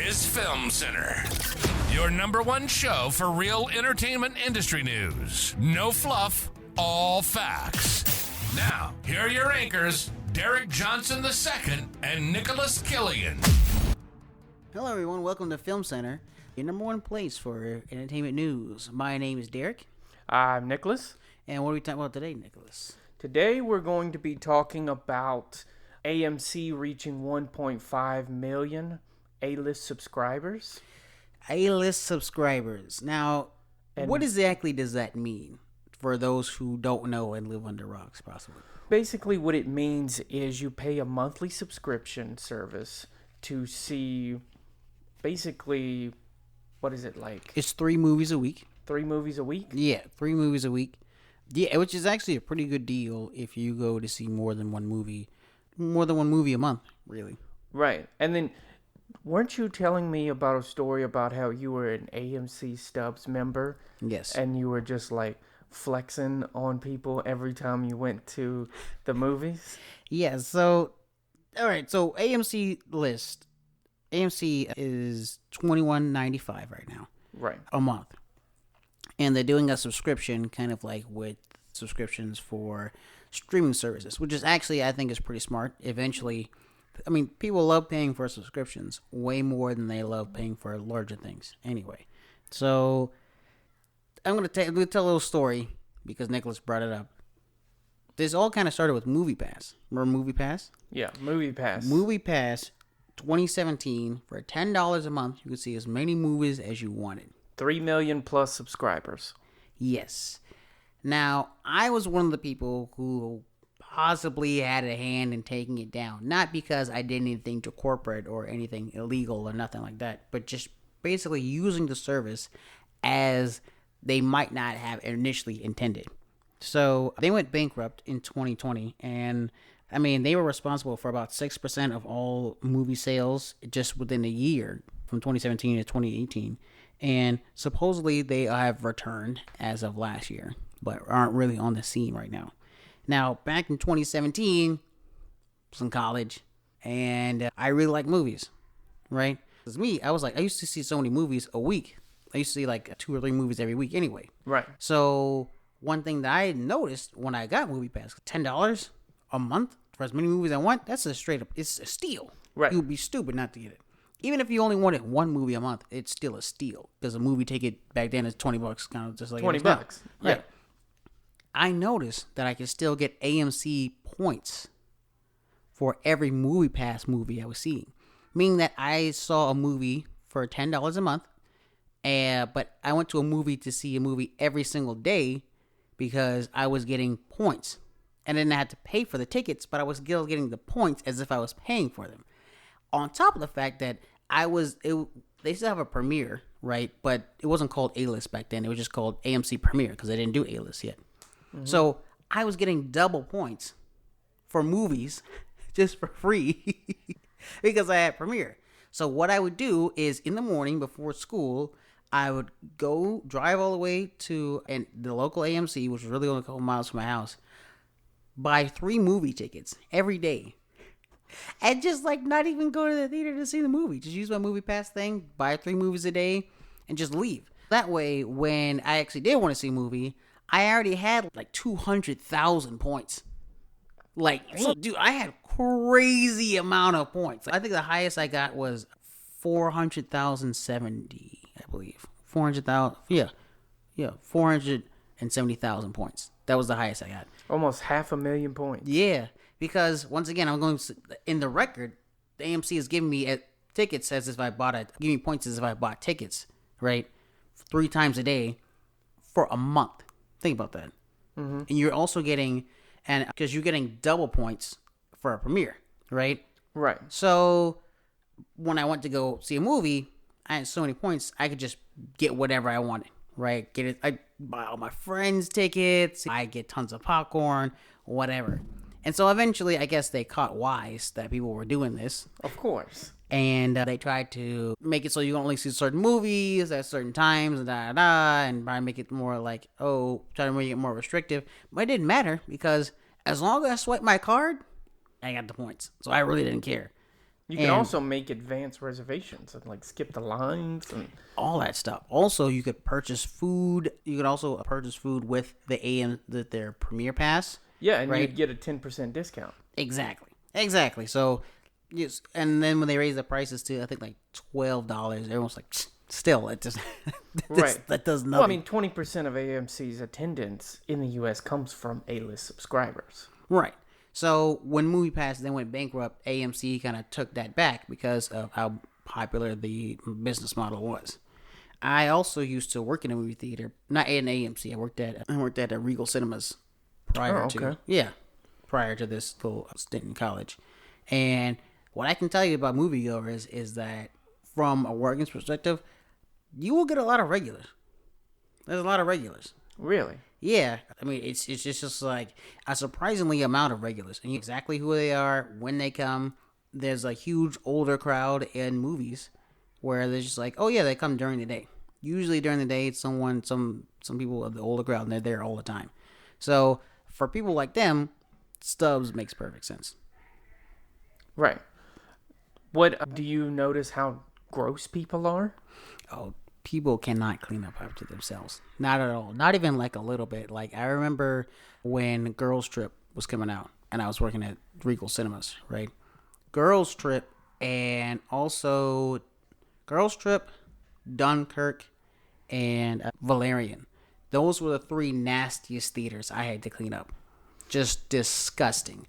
is Film Center, your number one show for real entertainment industry news. No fluff, all facts. Now, here are your anchors, Derek Johnson II and Nicholas Killian. Hello, everyone. Welcome to Film Center, your number one place for entertainment news. My name is Derek. I'm Nicholas. And what are we talking about today, Nicholas? Today we're going to be talking about AMC reaching 1.5 million A-list subscribers. A-list subscribers. Now, what exactly does that mean for those who don't know and live under rocks, possibly? Basically, what it means is you pay a monthly subscription service to see, basically, what is it like? It's 3 movies a week. 3 movies a week? Yeah, 3 movies a week. Yeah, which is actually a pretty good deal if you go to see more than one movie a month, really. Right. And then, weren't you telling me about a story about how you were an AMC Stubs member? Yes. And you were just like flexing on people every time you went to the movies? Yeah, so, all right, so AMC is $21.95 right now. Right. A month. And they're doing a subscription, kind of like with subscriptions for streaming services, which is actually, I think, is pretty smart. Eventually, I mean, people love paying for subscriptions way more than they love paying for larger things anyway. So, I'm going to tell a little story because Nicholas brought it up. This all kind of started with MoviePass. Remember MoviePass? Yeah, MoviePass. MoviePass 2017, for $10 a month, you could see as many movies as you wanted. 3 million plus subscribers. Yes. Now, I was one of the people who possibly had a hand in taking it down. Not because I did anything to corporate or anything illegal or nothing like that, but just basically using the service as they might not have initially intended. So, they went bankrupt in 2020, and I mean, they were responsible for about 6% of all movie sales just within a year from 2017 to 2018. And supposedly they have returned as of last year, but aren't really on the scene right now. Now, back in 2017, I was in college, and I really like movies, right? Because I used to see so many movies a week. I used to see like 2 or 3 movies every week anyway. Right. So, one thing that I noticed when I got MoviePass, $10 a month for as many movies I want, that's it's a steal. Right. You would be stupid not to get it. Even if you only wanted 1 movie a month, it's still a steal. Because a movie ticket back then is $20, kind of just like $20. Yeah. Right. I noticed that I could still get AMC points for every MoviePass movie I was seeing. Meaning that I saw a movie for $10 a month, but I went to a movie to see a movie every single day because I was getting points. And then I had to pay for the tickets, but I was still getting the points as if I was paying for them. On top of the fact that they still have a premiere, right? But it wasn't called A-list back then. It was just called AMC Premiere because they didn't do A-list yet. Mm-hmm. So I was getting double points for movies just for free because I had Premiere. So what I would do is in the morning before school, I would go drive all the way to the local AMC, which was really only a couple miles from my house, buy 3 movie tickets every day. And just like not even go to the theater to see the movie. Just use my MoviePass thing, buy 3 movies a day, and just leave. That way, when I actually did want to see a movie, I already had like 200,000 points. Like, so, dude, I had crazy amount of points. I think the highest I got was 400,070, I believe. 400,000, yeah, 470,000 points. That was the highest I got. Almost 500,000 points. Yeah. Because, once again, I'm going to, in the record, the AMC is giving me tickets as if I give me points as if I bought tickets, right? 3 times a day for a month. Think about that. Mm-hmm. And you're also getting, because you're getting double points for a premiere, right? Right. So, when I went to go see a movie, I had so many points, I could just get whatever I wanted, right? I buy all my friends' tickets, I get tons of popcorn, whatever. And so eventually, I guess they caught wise that people were doing this. Of course. And they tried to make it so you can only see certain movies at certain times, and and try to make it more like, try to make it more restrictive. But it didn't matter because as long as I swiped my card, I got the points. So I really didn't care. You can also make advanced reservations and like skip the lines and all that stuff. Also, you could purchase food. You could also purchase food with their Premier Pass. yeah, and right? you'd get a 10% discount. Exactly. So, yes, and then when they raise the prices to I think like $12, everyone's like, still, it just Right. that does nothing. Well, I mean, 20% of AMC's attendance in the U.S. comes from A-list subscribers. Right. So when MoviePass then went bankrupt, AMC kind of took that back because of how popular the business model was. I also used to work in a movie theater, not in AMC. I worked at a Regal Cinemas prior to this little stint in college. And what I can tell you about moviegoers is that from a working's perspective, you will get a lot of regulars. There's a lot of regulars. Really? Yeah, I mean, it's just like a surprisingly amount of regulars, and you know exactly who they are, when they come. There's a huge older crowd in movies where they're just like, oh yeah, they come during the day. Usually during the day, it's some people of the older crowd, and they're there all the time. So for people like them, Stubs makes perfect sense. Right. What do you notice how gross people are? Oh, people cannot clean up after themselves. Not at all. Not even like a little bit. Like I remember when Girls Trip was coming out and I was working at Regal Cinemas, right? Girls Trip and also Girls Trip, Dunkirk, and Valerian. Those were the three nastiest theaters I had to clean up. Just disgusting.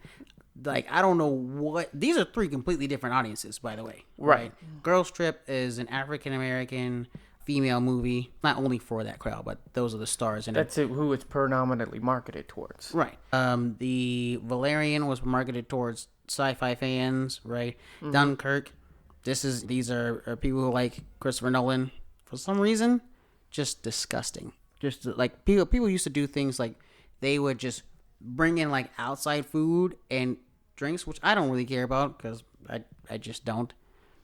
Like, I don't know what... These are three completely different audiences, by the way. Right. Girls Trip is an African-American female movie, not only for that crowd, but those are the stars in it. That's who it's predominantly marketed towards. Right. The Valerian was marketed towards sci-fi fans, right? Mm-hmm. Dunkirk. These are people who like Christopher Nolan. For some reason, just disgusting. Just like people used to do things like they would just bring in like outside food and drinks, which I don't really care about because I just don't.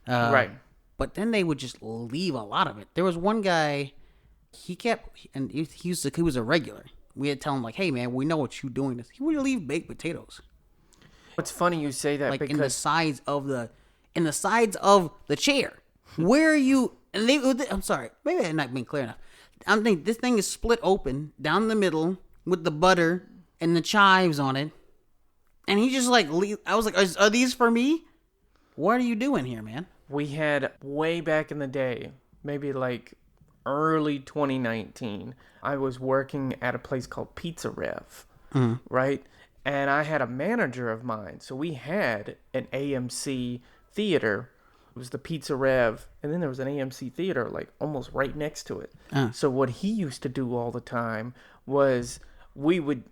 Right. But then they would just leave a lot of it. There was one guy, he was a regular. We had to tell him like, hey man, we know what you're doing. He would leave baked potatoes. It's funny you say that, like because in the sides of the chair. Where are you? And I'm sorry, maybe I'm not being clear enough. I'm thinking this thing is split open down the middle with the butter and the chives on it, and he just like I was like, are these for me? What are you doing here, man? We had way back in the day, maybe like early 2019, I was working at a place called Pizza Rev, right? And I had a manager of mine. So we had an AMC theater. It was the Pizza Rev. And then there was an AMC theater like almost right next to it. So what he used to do all the time was we would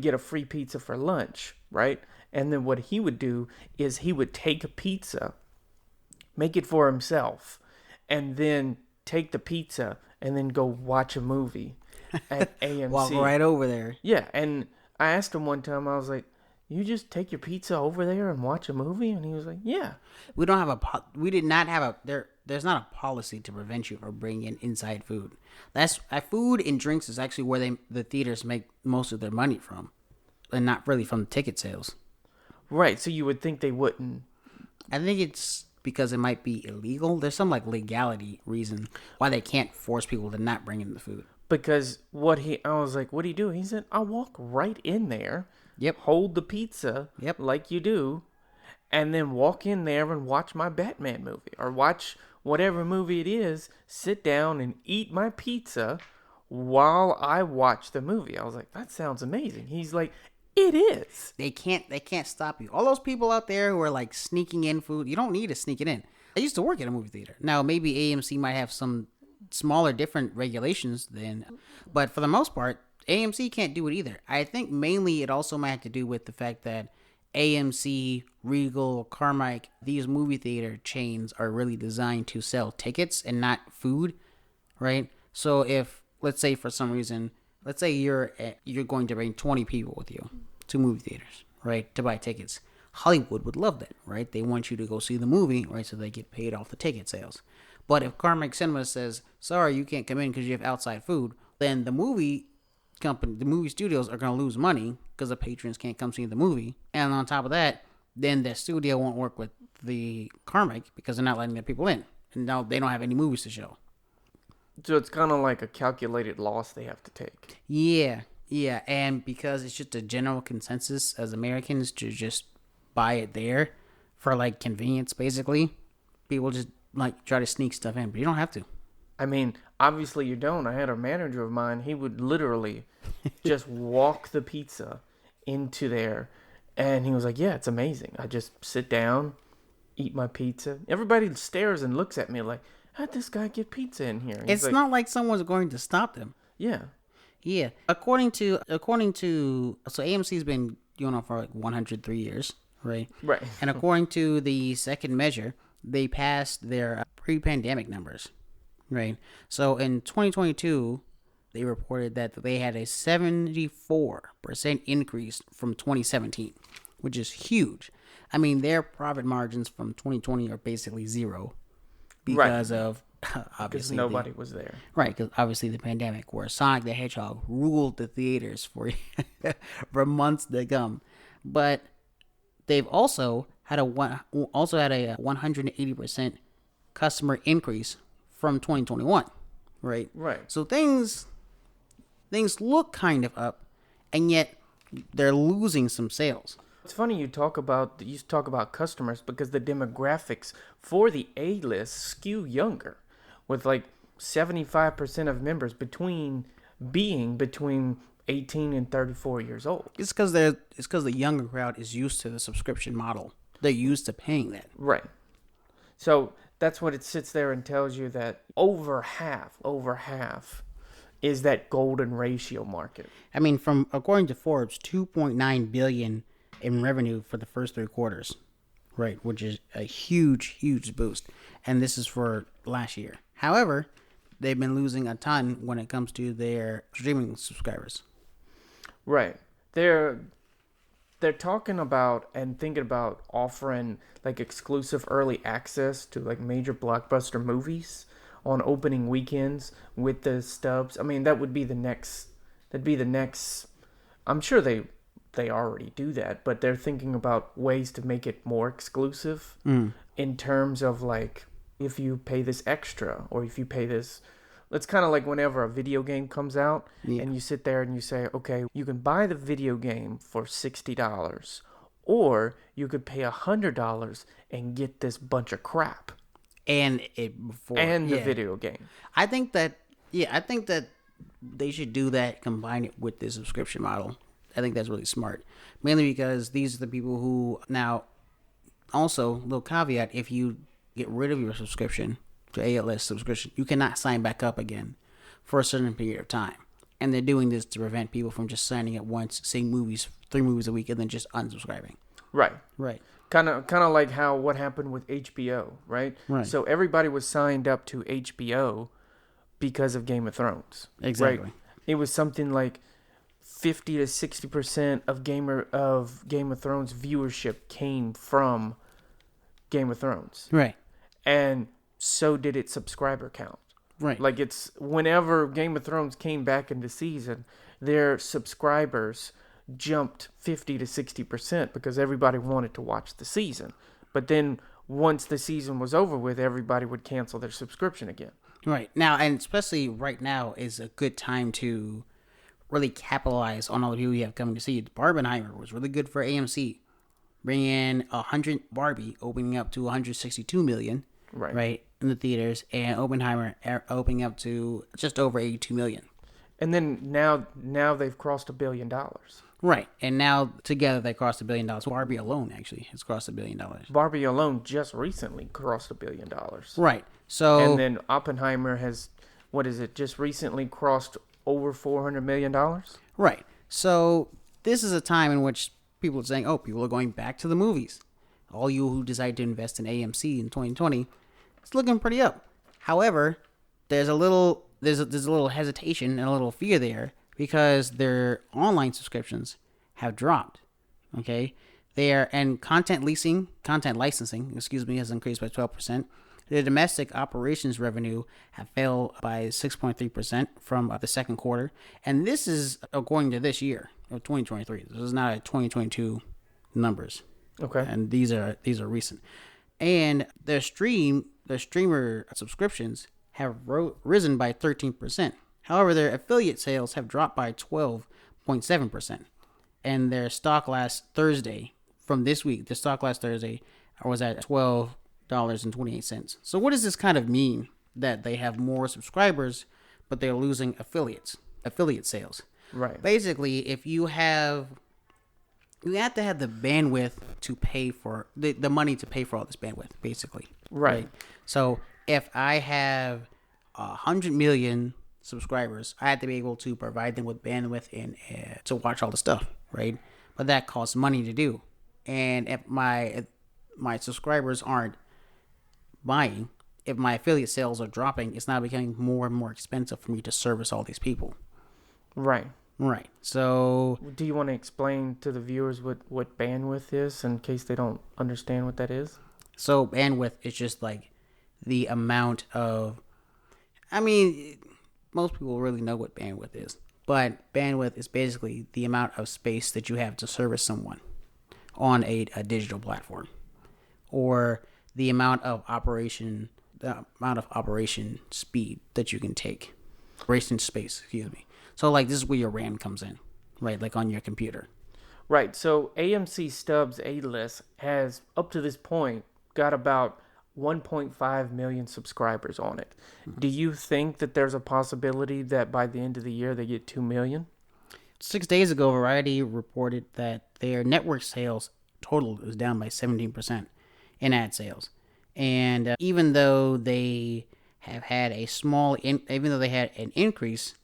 get a free pizza for lunch, right? And then what he would do is he would take a pizza, make it for himself, and then take the pizza and then go watch a movie at AMC. Walk right over there. Yeah, and I asked him one time, I was like, you just take your pizza over there and watch a movie? And he was like, yeah. There's not a policy to prevent you from bringing in inside food. Food and drinks is actually where the theaters make most of their money from, and not really from ticket sales. Right, so you would think they wouldn't. I think it's because it might be illegal. There's some like legality reason why they can't force people to not bring in the food. Because I was like, what do you do? He said, I'll walk right in there. Yep. Hold the pizza. Yep. Like you do. And then walk in there and watch my Batman movie. Or watch whatever movie it is. Sit down and eat my pizza while I watch the movie. I was like, that sounds amazing. He's like, it is. They can't stop you. All those people out there who are like sneaking in food, you don't need to sneak it in. I used to work at a movie theater. Now, maybe AMC might have some smaller, different regulations but for the most part, AMC can't do it either. I think mainly it also might have to do with the fact that AMC, Regal, Carmike, these movie theater chains are really designed to sell tickets and not food, right? So if, let's say for some reason, let's say you're going to bring 20 people with you to movie theaters, right, to buy tickets. Hollywood would love that, right? They want you to go see the movie, right, so they get paid off the ticket sales. But if Carmike Cinema says, sorry, you can't come in because you have outside food, then the movie company, the movie studios are going to lose money because the patrons can't come see the movie. And on top of that, then the studio won't work with the karmic because they're not letting their people in, and now they don't have any movies to show. So it's kind of like a calculated loss they have to take. Yeah, and because it's just a general consensus as Americans to just buy it there for like convenience, basically, people just like try to sneak stuff in, but you don't have to. I mean, obviously you don't. I had a manager of mine, he would literally just walk the pizza into there, and he was like, yeah, it's amazing. I just sit down, eat my pizza. Everybody stares and looks at me like, how'd this guy get pizza in here? It's like, not like someone's going to stop them. Yeah. Yeah. According to so AMC's been going on for like 103 years, right? Right. And according to the second measure, they passed their pre-pandemic numbers, right? So in 2022, they reported that they had a 74% increase from 2017, which is huge. I mean, their profit margins from 2020 are basically zero because of obviously nobody was there. Right, because obviously the pandemic, where Sonic the Hedgehog ruled the theaters for for months to come. But they've also had a 180% customer increase from 2021. Right. Right. So things look kind of up, and yet they're losing some sales. It's funny you talk about customers because the demographics for the A-list skew younger, with like 75% of members between 18 and 34 years old. It's because the younger crowd is used to the subscription model. They're used to paying that. Right. So that's what it sits there and tells you, that over half is that golden ratio market. I mean, according to Forbes, $2.9 billion in revenue for the first 3 quarters, right, which is a huge boost, and this is for last year. However, they've been losing a ton when it comes to their streaming subscribers. Right. They're talking about and thinking about offering like exclusive early access to like major blockbuster movies on opening weekends with the stubs. I mean, that'd be the next. I'm sure they already do that, but they're thinking about ways to make it more exclusive in terms of like, if you pay this extra or if you pay this. It's kind of like whenever a video game comes out and you sit there and you say, okay, you can buy the video game for $60 or you could pay $100 and get this bunch of crap. The video game. I think that they should do that, combine it with the subscription model. I think that's really smart. Mainly because these are the people who now, also, little caveat, if you get rid of your subscription to ALS subscription, you cannot sign back up again for a certain period of time. And they're doing this to prevent people from just signing up once, seeing 3 movies a week, and then just unsubscribing. Right. Kind of like what happened with HBO, right? So everybody was signed up to HBO because of Game of Thrones. Exactly. Right? It was something like 50 to 60% of Game of Thrones viewership came from Game of Thrones. Right. And so did its subscriber count. Right. Like, it's whenever Game of Thrones came back into season, their subscribers jumped 50 to 60% because everybody wanted to watch the season. But then once the season was over with, everybody would cancel their subscription again. Right. Now, and especially right now is a good time to really capitalize on all the people you have coming to see. Barbenheimer was really good for AMC. Bringing in 100 Barbie, opening up to 162 million. Right, in the theaters, and Oppenheimer opening up to just over 82 million. And then now they've crossed $1 billion. Right, and now together they crossed $1 billion. Barbie alone actually has crossed $1 billion. Barbie alone just recently crossed $1 billion. Right, so and then Oppenheimer has, just recently crossed over $400 million. Right, so this is a time in which people are saying, people are going back to the movies. All you who decide to invest in AMC in 2020. It's looking pretty up. However, there's a little hesitation and a little fear there because their online subscriptions have dropped. Okay, content licensing, has increased by 12%. The domestic operations revenue have fell by 6.3% from the second quarter, and this is according to this year of 2023. This is not a 2022 numbers. Okay, and these are recent. And their streamer subscriptions have risen by 13%. However, their affiliate sales have dropped by 12.7%. And their stock last Thursday, from this week, the stock last Thursday was at $12.28. So what does this kind of mean? That they have more subscribers, but they're losing affiliate sales. Right. Basically, if you have to have the bandwidth to pay for the money to pay for all this bandwidth, basically. Right. So if I have 100 million subscribers, I have to be able to provide them with bandwidth and to watch all the stuff, right? But that costs money to do. And if my subscribers aren't buying, if my affiliate sales are dropping, it's now becoming more and more expensive for me to service all these people. Right. Right. So, do you want to explain to the viewers what bandwidth is in case they don't understand what that is? So bandwidth is just like the amount of, I mean, most people really know what bandwidth is, but bandwidth is basically the amount of space that you have to service someone on a digital platform, or the amount of operation speed that you can take. Operation space, excuse me. So like this is where your RAM comes in, right? Like on your computer. Right. So AMC Stubs A-List has, up to this point, got about 1.5 million subscribers on it. Do you think that there's a possibility that by the end of the year they get 2 million? 6 days ago, Variety reported that their network sales total is down by 17% in ad sales. And even though they have had a even though they had an increase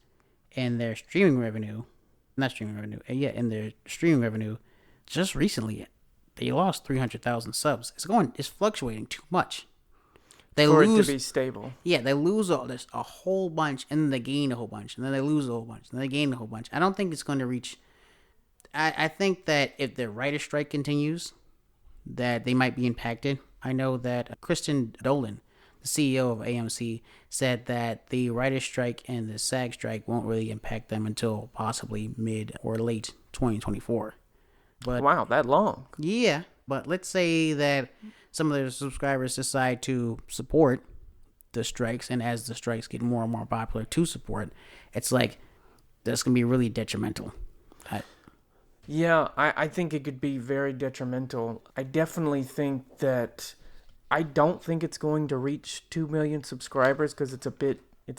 in their streaming revenue, in their streaming revenue, just recently, they lost 300,000 subs. It's fluctuating too much. It to be stable. Yeah, they lose a whole bunch, and then they gain a whole bunch, and then they lose a whole bunch, and then they gain a whole bunch. I don't think it's going to reach. I think that if the writer's strike continues, that they might be impacted. I know that Kristen Dolan, the CEO of AMC, said that the writer's strike and the SAG strike won't really impact them until possibly mid or late 2024. But wow, that long? Yeah, but let's say that some of their subscribers decide to support the strikes, and as the strikes get more and more popular to support, it's like that's going to be really detrimental. Yeah, I think it could be very detrimental. I definitely think that I don't think it's going to reach 2 million subscribers because it's a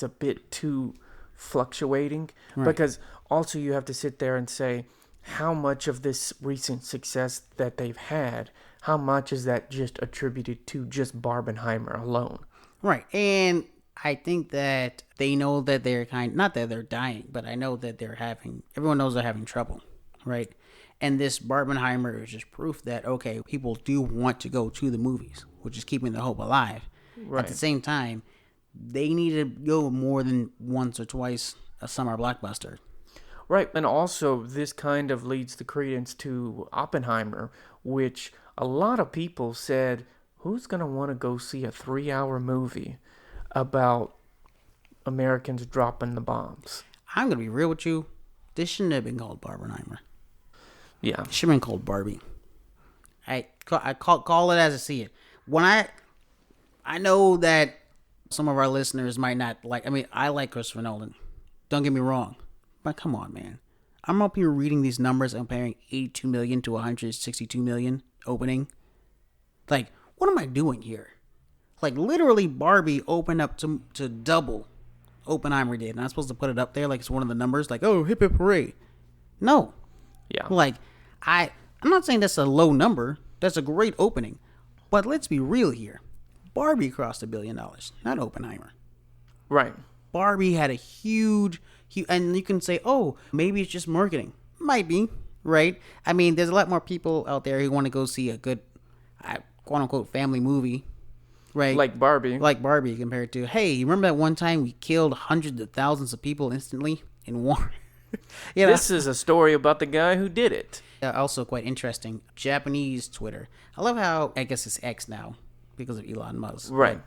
bit too fluctuating. Right. Because also you have to sit there and say how much of this recent success that they've had, how much is that just attributed to just Barbenheimer alone? Right. And I think that they know that they're not that they're dying, but I know that everyone knows they're having trouble, right? And this Barbenheimer is just proof that, okay, people do want to go to the movies, which is keeping the hope alive. Right. At the same time, they need to go more than once or twice a summer blockbuster. Right. And also, this kind of leads the credence to Oppenheimer, which a lot of people said, who's going to want to go see a 3-hour movie about Americans dropping the bombs? I'm going to be real with you. This shouldn't have been called Barbenheimer. Yeah. It should have been called Barbie. I call it as I see it. When I know that some of our listeners might not like, I like Christopher Nolan. Don't get me wrong. But come on, man. I'm up here reading these numbers comparing 82 million to 162 million opening. Like, what am I doing here? Like, literally, Barbie opened up to double Oppenheimer did. And I'm supposed to put it up there like it's one of the numbers. Like, oh, hip hip hooray. No. Yeah. Like, I'm not saying that's a low number. That's a great opening. But let's be real here. Barbie crossed $1 billion, not Oppenheimer. Right. Barbie had a huge, and you can say, oh, maybe it's just marketing. Might be, right? I mean, there's a lot more people out there who want to go see a good, quote unquote, family movie, right? Like Barbie. Compared to, hey, you remember that one time we killed hundreds of thousands of people instantly in war? You know? This is a story about the guy who did it. Also quite interesting. Japanese Twitter. I love how, I guess it's X now because of Elon Musk. Right.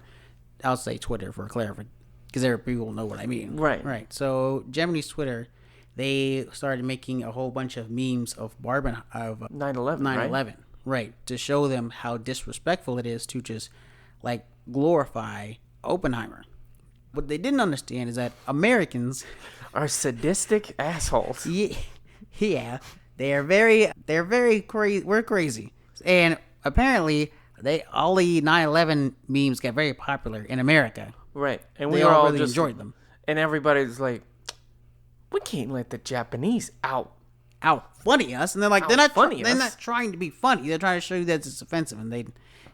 I'll say Twitter for clarification because there are people who know what I mean. Right. Right. So Japanese Twitter, they started making a whole bunch of memes of 9/11. 9/11. right, to show them how disrespectful it is to just like glorify Oppenheimer. What they didn't understand is that Americans are sadistic assholes. Yeah, they're very crazy. We're crazy, and apparently all the 9/11 memes got very popular in America. Right, and They we all all really just enjoyed them. And everybody's like, we can't let the Japanese out funny us, and they're like, they're not trying to be funny. They're trying to show you that it's offensive, and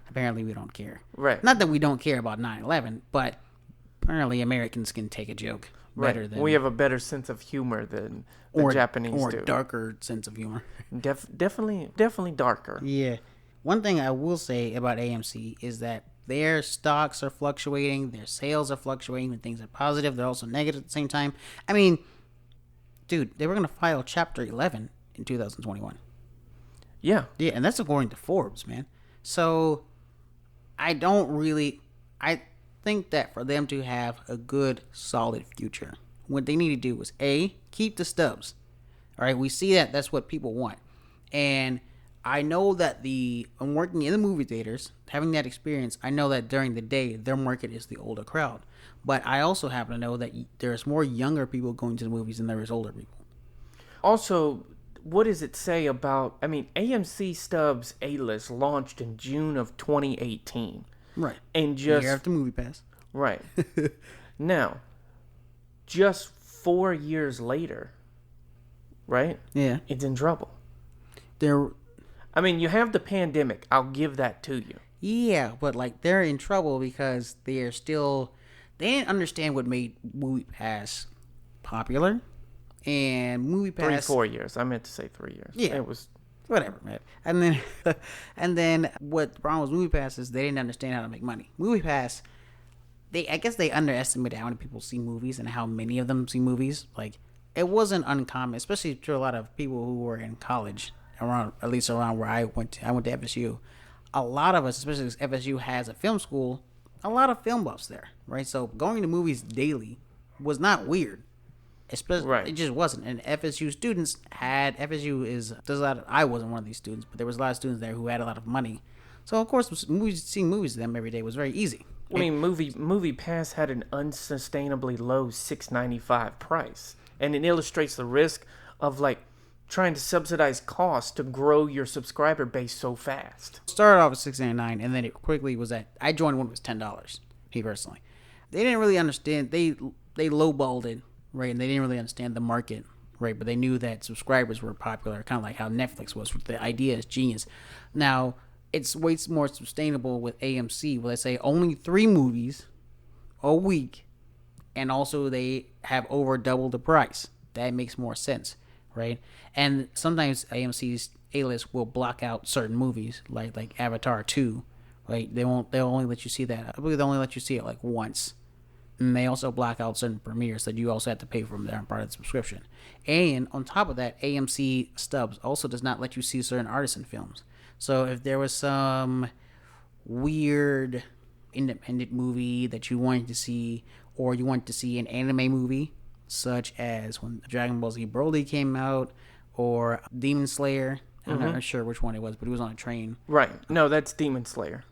apparently we don't care. Right. Not that we don't care about 9/11, but apparently Americans can take a joke better than we have a better sense of humor than the Japanese do. Or darker sense of humor. Definitely darker. Yeah. One thing I will say about AMC is that their stocks are fluctuating, their sales are fluctuating. When things are positive, they're also negative at the same time. I mean, dude, they were going to file Chapter 11 in 2021. Yeah. Yeah, and that's according to Forbes, man. So, I think that for them to have a good, solid future, what they need to do is, A, keep the stubs. All right, we see that that's what people want. And I know that I'm working in the movie theaters, having that experience, I know that during the day, their market is the older crowd. But I also happen to know that there's more younger people going to the movies than there is older people. Also, what does it say about, AMC Stubs A-List launched in June of 2018. Right. And just... year after MoviePass. Right. Now, just 4 years later, right? Yeah. It's in trouble. You have the pandemic. I'll give that to you. Yeah, but they're in trouble because they didn't understand what made MoviePass popular. And MoviePass 4 years. I meant to say 3 years. Yeah. It was whatever, man. And then what the problem with MoviePass is they didn't understand how to make money. MoviePass, I guess they underestimated how many people see movies and how many of them see movies. It wasn't uncommon, especially to a lot of people who were in college, at least around where I went to FSU. A lot of us, especially because FSU has a film school, a lot of film buffs there, right? So going to movies daily was not weird. It just wasn't. And FSU students there's a lot of, I wasn't one of these students, but there was a lot of students there who had a lot of money. So of course, seeing movies to them every day was very easy. MoviePass had an unsustainably low $6.95 price, and it illustrates the risk of trying to subsidize costs to grow your subscriber base so fast. It started off at $6.99, and then it quickly was I joined when it was $10. Me personally, they didn't really understand. They lowballed it, right? And they didn't really understand the market, right? But they knew that subscribers were popular, kind of like how Netflix was. The idea is genius. Now it's way more sustainable with AMC, where they say only 3 movies a week, and also they have over double the price. That makes more sense, right? And sometimes AMC's A-list will block out certain movies, like Avatar 2, right? They'll only let you see that. I believe they only let you see it once. And they also block out certain premieres that you also have to pay for them. They're part of the subscription. And on top of that, AMC Stubs also does not let you see certain artisan films. So if there was some weird independent movie that you wanted to see, or you wanted to see an anime movie, such as when Dragon Ball Z Broly came out, or Demon Slayer. I'm not sure which one it was, but it was on a train. Right. No, that's Demon Slayer.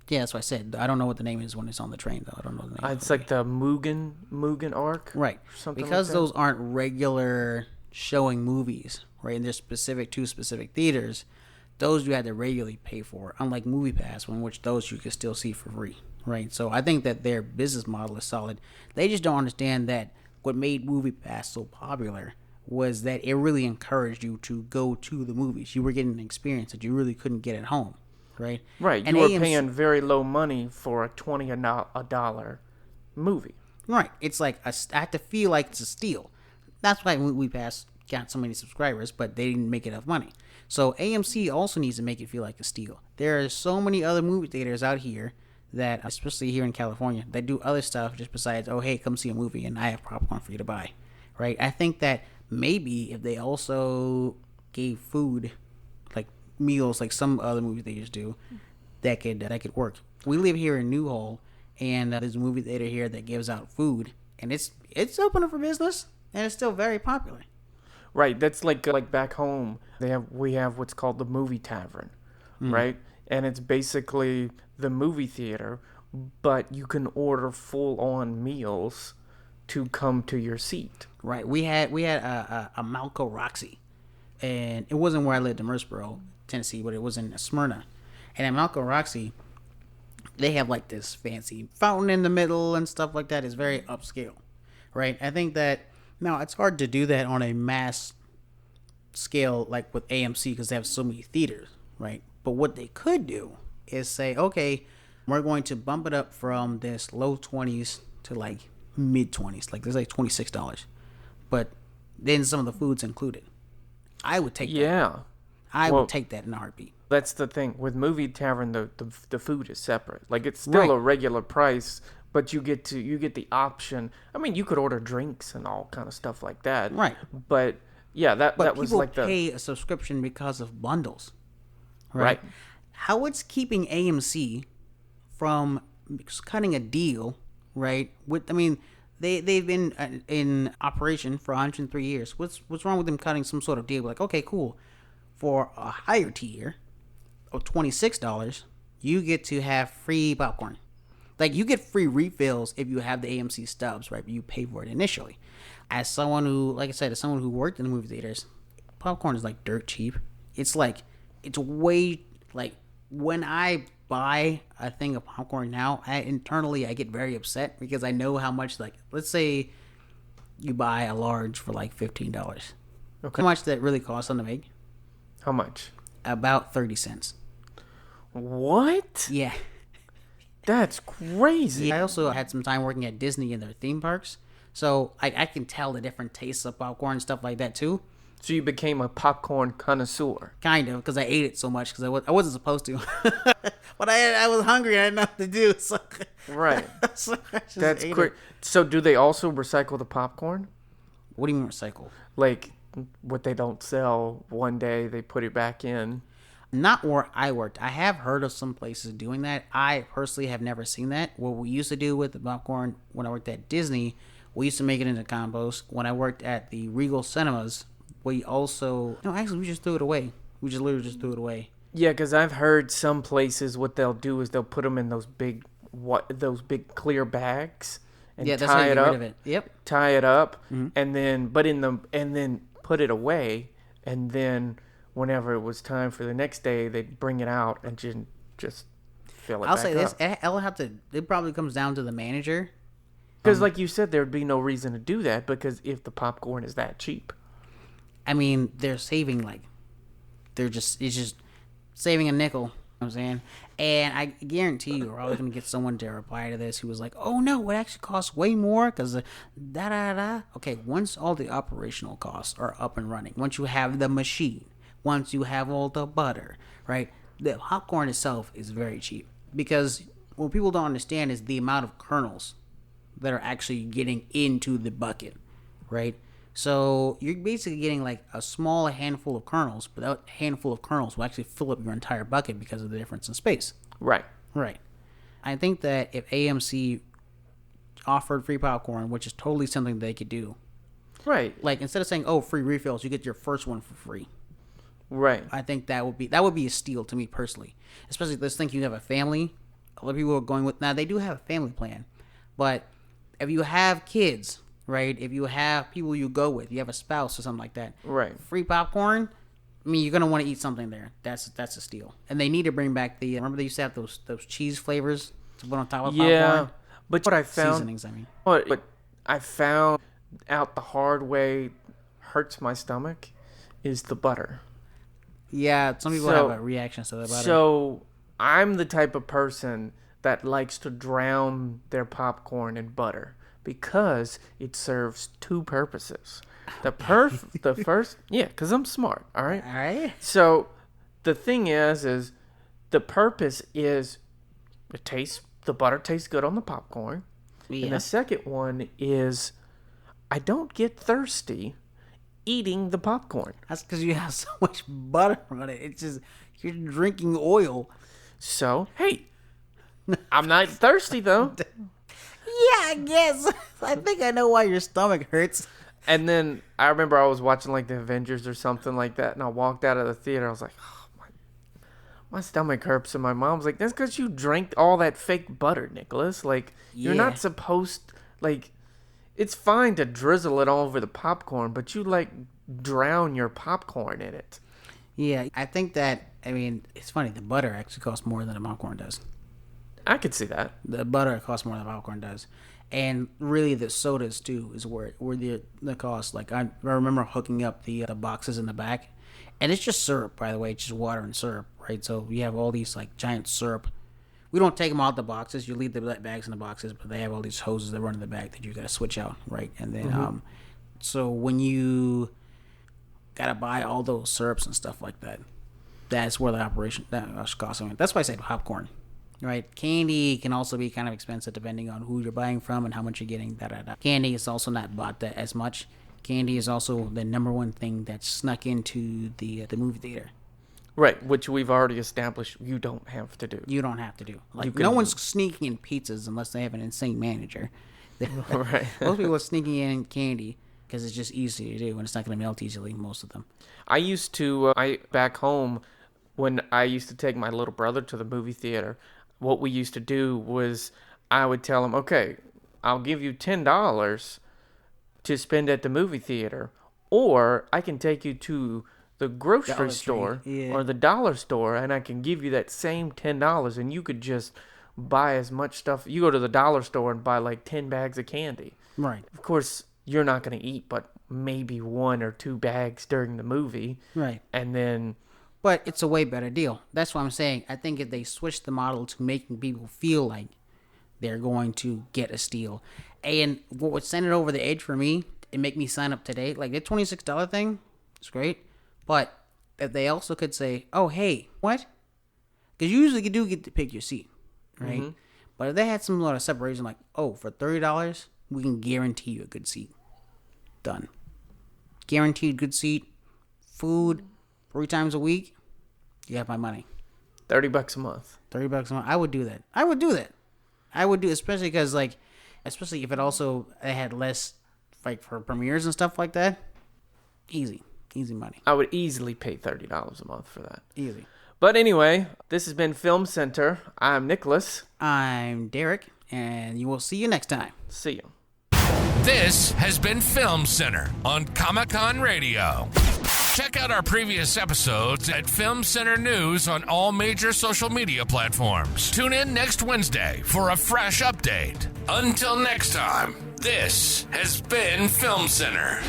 Yeah, that's what I said. I don't know what the name is when it's on the train, though. I don't know the name. It's like the Mugen arc. Right. Because those aren't regular showing movies, right? And they're specific to specific theaters. Those you had to regularly pay for, unlike MoviePass, in which those you could still see for free, right? So I think that their business model is solid. They just don't understand that what made MoviePass so popular was that it really encouraged you to go to the movies. You were getting an experience that you really couldn't get at home, right? Right. You were paying very low money for a $20 movie. Right. It's I have to feel like it's a steal. That's why MoviePass got so many subscribers, but they didn't make enough money. So AMC also needs to make it feel like a steal. There are so many other movie theaters out here that, especially here in California, that do other stuff just besides, oh, hey, come see a movie and I have popcorn for you to buy, right? I think that maybe if they also gave food, meals, like some other movie theaters do, that could work. We live here in Newhall, and there's a movie theater here that gives out food, and it's open for business, and it's still very popular. Right, that's like back home. We have what's called the movie tavern, right? And it's basically the movie theater, but you can order full-on meals to come to your seat. Right. We had a Malco Roxy, and it wasn't where I lived in Murfreesboro, Tennessee, but it was in Smyrna. And at Malco Roxy, they have like this fancy fountain in the middle and stuff like that. It's very upscale, right? I think that now it's hard to do that on a mass scale like with AMC because they have so many theaters, right? But what they could do is say, okay, we're going to bump it up from this low 20s to like mid 20s, like there's like $26, but then some of the food's included. I would take that. Yeah. I would take that in a heartbeat. That's the thing. With Movie Tavern, the food is separate. Like, it's still a regular price, but you get the option. I mean, you could order drinks and all kind of stuff like that. Right. But yeah, that was like people the pay a subscription because of bundles. Right. How it's keeping AMC from cutting a deal, right? They've been in operation for 103 years. What's wrong with them cutting some sort of deal? Like, okay, cool. For a higher tier of $26, you get to have free popcorn. Like, you get free refills if you have the AMC Stubs, right? But you pay for it initially. As someone who, like I said, as someone who worked in the movie theaters, popcorn is like dirt cheap. It's way, like, when I buy a thing of popcorn now, I get very upset because I know how much, like, let's say you buy a large for like $15. Okay. How much that really costs them to make? How much? About 30 cents. What? Yeah. That's crazy. I also had some time working at Disney in their theme parks, so I can tell the different tastes of popcorn and stuff like that too. So you became a popcorn connoisseur. Kind of, because I ate it so much because I wasn't supposed to. But I was hungry and I had nothing to do. So right. So that's great. So do they also recycle the popcorn? What do you mean recycle? Like, what they don't sell one day, they put it back in? Not where I worked. I have heard of some places doing that. I personally have never seen that. What we used to do with the popcorn when I worked at Disney, we used to make it into compost. When I worked at the Regal Cinemas, we also... No, actually, we just threw it away. We just literally just threw it away. Yeah, because I've heard some places what they'll do is they'll put them in those big clear bags and that's how you get rid of it. Yep. Tie it up, and then put it away, and then whenever it was time for the next day, they'd bring it out and just fill it. I'll say this: it probably comes down to the manager. Because, like you said, there'd be no reason to do that because if the popcorn is that cheap. I mean, they're saving it's just saving a nickel. You know what I'm saying? And I guarantee you, we're always going to get someone to reply to this who was like, oh no, it actually costs way more because Okay, once all the operational costs are up and running, once you have the machine, once you have all the butter, right? The popcorn itself is very cheap because what people don't understand is the amount of kernels that are actually getting into the bucket, right? So you're basically getting like a small handful of kernels, but that handful of kernels will actually fill up your entire bucket because of the difference in space. Right. Right. I think that if AMC offered free popcorn, which is totally something they could do. Right. Like instead of saying, oh, free refills, you get your first one for free. Right. I think that would be a steal to me personally. Especially let's think you have a family. A lot of people are going with now they do have a family plan. But if you have kids, right? If you have people you go with, you have a spouse or something like that. Right. Free popcorn. I mean, you're gonna want to eat something there. That's a steal. And they need to bring back remember they used to have those cheese flavors to put on top of popcorn. Yeah, but what I found seasonings. I mean, what I found out the hard way hurts my stomach is the butter. Yeah, some people have a reaction to the butter. So I'm the type of person that likes to drown their popcorn in butter. Because it serves two purposes. The first, yeah, because I'm smart, all right? All right. So the thing is the purpose is the butter tastes good on the popcorn. Yeah. And the second one is I don't get thirsty eating the popcorn. That's because you have so much butter on it. It's just, you're drinking oil. So, hey, I'm not thirsty though. Yeah, I guess. I think I know why your stomach hurts. And then I remember I was watching like the Avengers or something like that, and I walked out of the theater. I was like, oh, my stomach hurts. And my mom's like, that's because you drank all that fake butter, Nicholas. Like, you're Yeah. not supposed, like, it's fine to drizzle it all over the popcorn, but you, like, drown your popcorn in it. Yeah, I think that, I mean, it's funny, the butter actually costs more than the popcorn does. I could see that. The butter costs more than the popcorn does. And really the sodas, too, is where the cost. Like, I remember hooking up the boxes in the back. And it's just syrup, by the way. It's just water and syrup, right? So you have all these, like, giant syrup. We don't take them out the boxes. You leave the bags in the boxes, but they have all these hoses that run in the back that you got to switch out, right? And then, so when you got to buy all those syrups and stuff like that, that's where the operation, that's costing. That's why I say popcorn, right? Candy can also be kind of expensive depending on who you're buying from and how much you're getting. Candy is also not bought that as much. Candy is also the number one thing that's snuck into the movie theater. Right, which we've already established you don't have to do. You don't have to do. Like, no one's sneaking in pizzas unless they have an insane manager. Right. Most people are sneaking in candy because it's just easy to do and it's not going to melt easily, most of them. I used to, back home, when I used to take my little brother to the movie theater, what we used to do was I would tell him, okay, I'll give you $10 to spend at the movie theater, or I can take you to the grocery Dollar store Tree, yeah. or the dollar store, and I can give you that same $10, and you could just buy as much stuff. You go to the dollar store and buy like 10 bags of candy. Right. Of course, you're not going to eat but maybe 1 or 2 bags during the movie. Right. And then... But it's a way better deal. That's what I'm saying. I think if they switch the model to making people feel like they're going to get a steal, and what would send it over the edge for me and make me sign up today, like the $26 thing, it's great. But if they also could say, oh, hey, what? Because usually you do get to pick your seat, right? Mm-hmm. But if they had some sort of separation, like, oh, for $30, we can guarantee you a good seat. Done. Guaranteed good seat. Food 3 times a week. You have my money. $30 a month. $30 a month. I would do that. I would do, especially because, like, especially if it had less, like, for premieres and stuff like that. Easy money. I would easily pay $30 a month for that. Easy. But anyway, this has been Film Center. I'm Nicholas. I'm Derek, and you will see you next time. See you. This has been Film Center on Comic-Con Radio. Check out our previous episodes at Film Center News on all major social media platforms. Tune in next Wednesday for a fresh update. Until next time, this has been Film Center.